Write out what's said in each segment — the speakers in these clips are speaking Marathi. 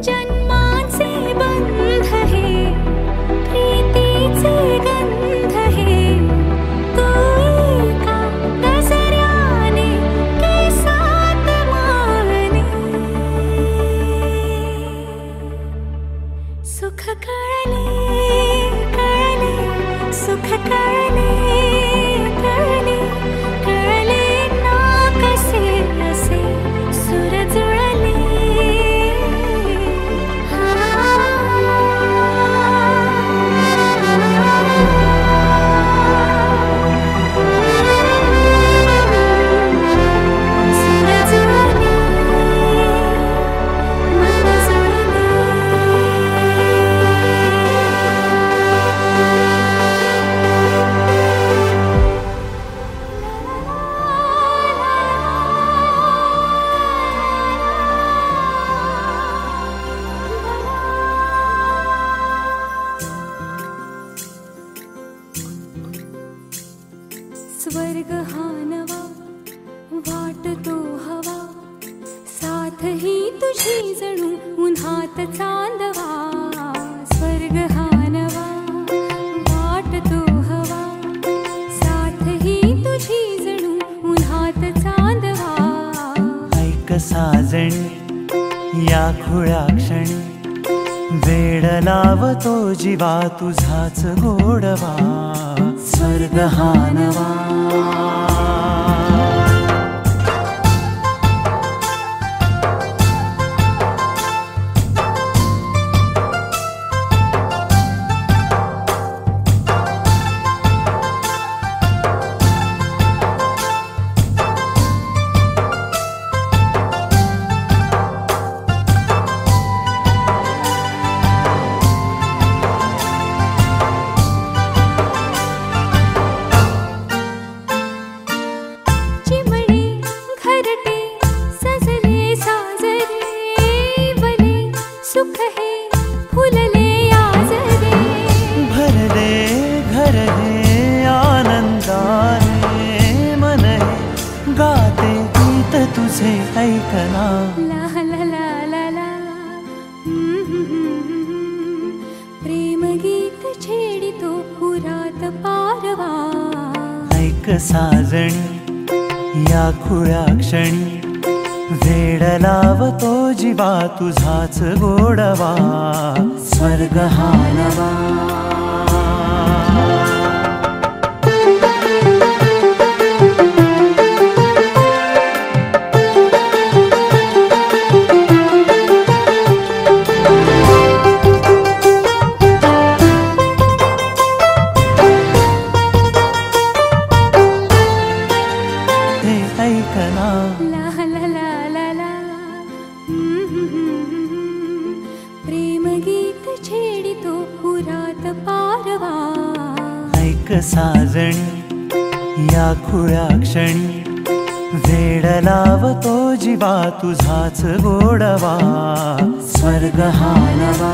जन्माचे बंध हे प्रीतीचे गंध हे तू एका नजऱ्याने केसात मावने सुख कळले कळले सुख कळले कळले कळले ना कसे असे सुर जुळले स्वर्ग हा नवा वाटतो हवा साथ ही तुझी जणू उन्हात चांदवा स्वर्ग हा नवा वाटतो हवा साथ ही तुझी जणू उन्हात चांदवा ऐक साजणी या खुळ्या क्षणी वेड लावतो जीवा तुझाच गोडवा स्वर्ग हा नवा सुख है फुलले आजरे भरले घर हे आनंदाने मन हे गाते गीत तुझे ऐकना ला ला ला ला ला प्रेम गीत छेडितो पुरात पारवा ऐक साजणी या खुळ्या क्षणी वेड लावतो जीवा तुझाच गोडवा स्वर्ग हा नवा हे ऐकना प्रेम गीत छेडितो पुरात पारवा ऐक साजणी या खुळ्या क्षणी वेड लावतो जीवा तुझाच गोडवा स्वर्ग हा नवा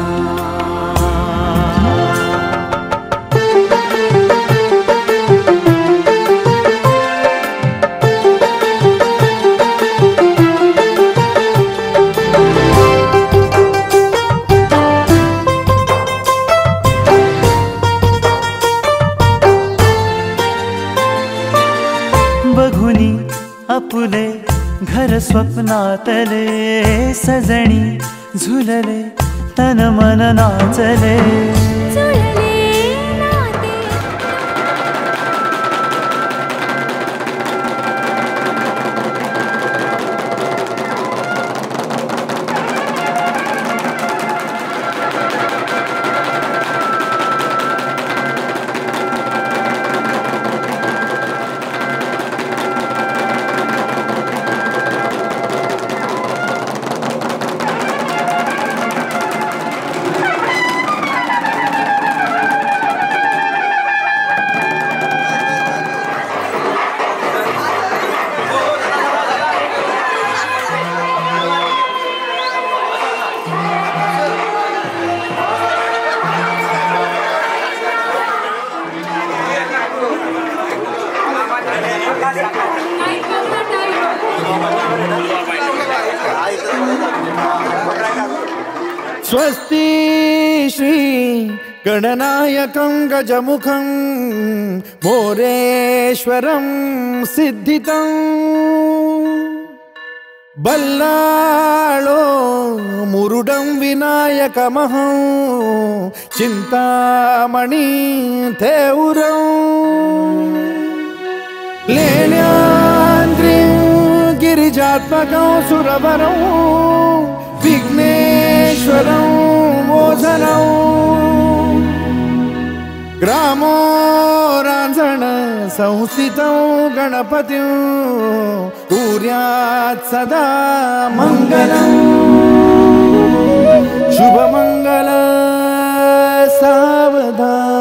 बघुनी आपुले घर स्वप्नातले सजणी झुलले तन मन नाचले जुळले नाते स्वस्ति श्री गणनायकं गजमुखं मोरेश्वरं सिद्धितं बल्लाळो मुरुडं विनायकमहं चिंतामणि थेउरं लेण्याद्रिं गिरिजात्मकं सुरवरं विघ्नेश्वरं मोझनं ग्रामो रांझण संस्थितं गणपतिं कुर्यात् सदा मंगलं शुभमंगल सावधान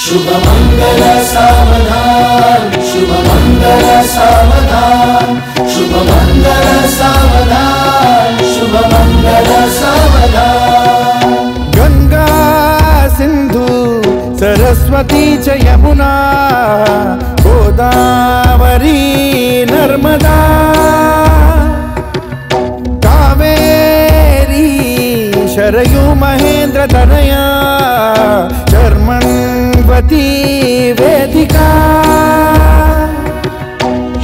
शुभमंगल सावधान शुभमंगल सावधान शुभमंगल सावधान शुभमंगल सावधान गंगा सिंधु सरस्वती च यमुना गोदावरी नर्मदा कावेरी शरयू महेंद्र तनया चर्मण्वती वेदिका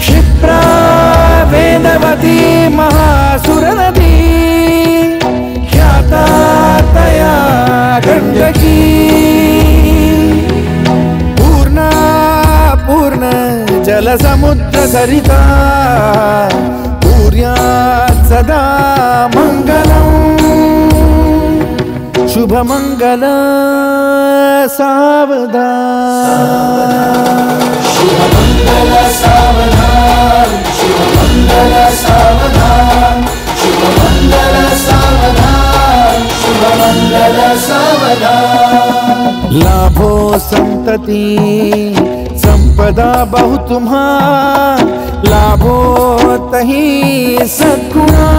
क्षिप्रा वेदवती महासुरनदी ख्याता तया गण्डकी पूर्णा पूर्ण जलसमुद्र सरिता कुर्यात् सदा मंगलम् शुभमंगल सावधान शुभमंगल सावधान शुभमंगल सावधान शुभमंगल सावधान शुभमंगल सावधान लाभो संतति संपदा बहु तुम्हा लाभो तही सद्गुणा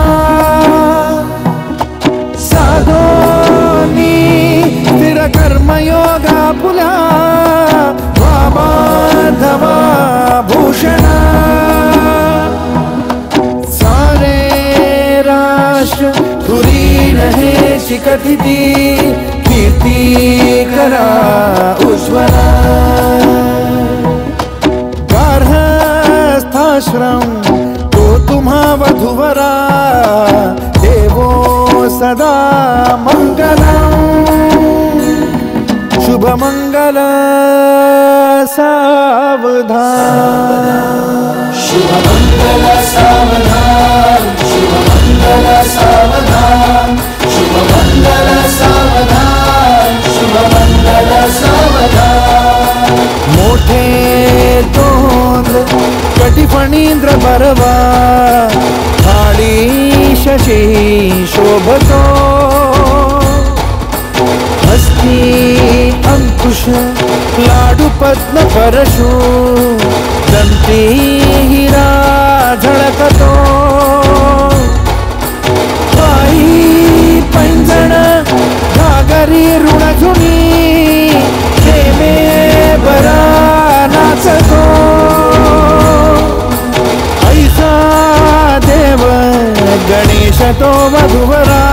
साधोनी स्थिर कर्मयोगा पुला वामाधवा भूषणा सारे राष्ट्र धुरीण हे शिखतिथि कीर्ति करा उज्ज्वला गार्हस्थाश्रम तो तुम्हा वधुवरा देवो सदा मंगलम् शुभमंगल सावधान शुभमंगल सावधान शुभमंगल सावधान शुभमंगल सावधान शुभमंगल सावधान मोठे तोंड कटिफणींद्र बरवा थाळी शशी शोभतो हस्ती अंकुश लाडू पद्म परशु दंती हिरा झळकतो पायी पैंजण घागरी ऋणझुणी प्रेमे बरा नाचतो ऐसा देव गणेश तो वधुवरा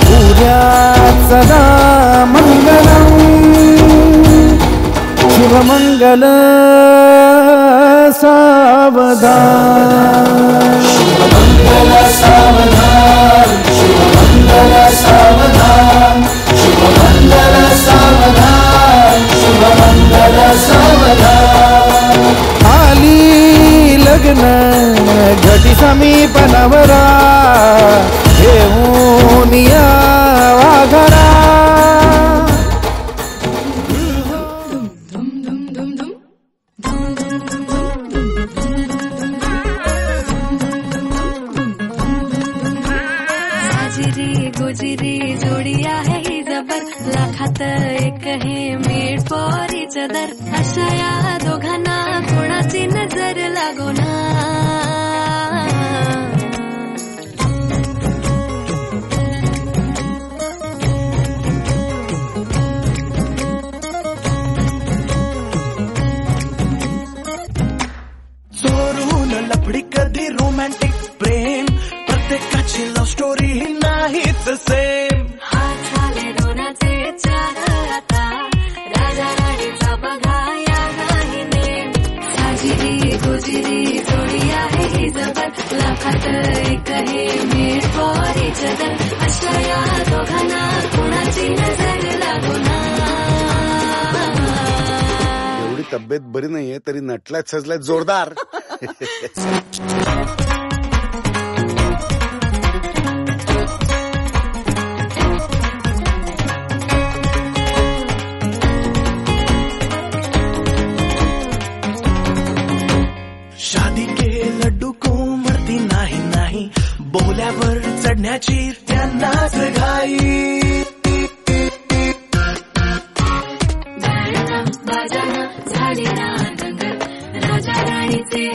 कुर्यात् सदा मंगलम् शुभमंगल सावधान शुभमंगल सावधान शुभमंगल सावधान शुभमंगल सावधान शुभमंगल सावधान आली लग्न घटी समीप नवरा घेऊन या वाघरा गोजिरी जोडिया है ही जबर लाखात एक हे मीठ पोरी चदर अशा या दोघांना कोणाची नजर लागो ना गुजरी जोडी आहे ही जबर लाखात एक हे मेड फॉर इच अदर अशा या दोघांना कुणाची नजर लागू ना. एवढी तब्येत बरी नाहीये तरी नटल्यात सजल्यात जोरदार. शादी के लड्डू को मरती नाही नाही बोल्यावर चढण्याची त्यांनाच घाई. गाणं बाजाना झाली ना दंगल राजा राणीचे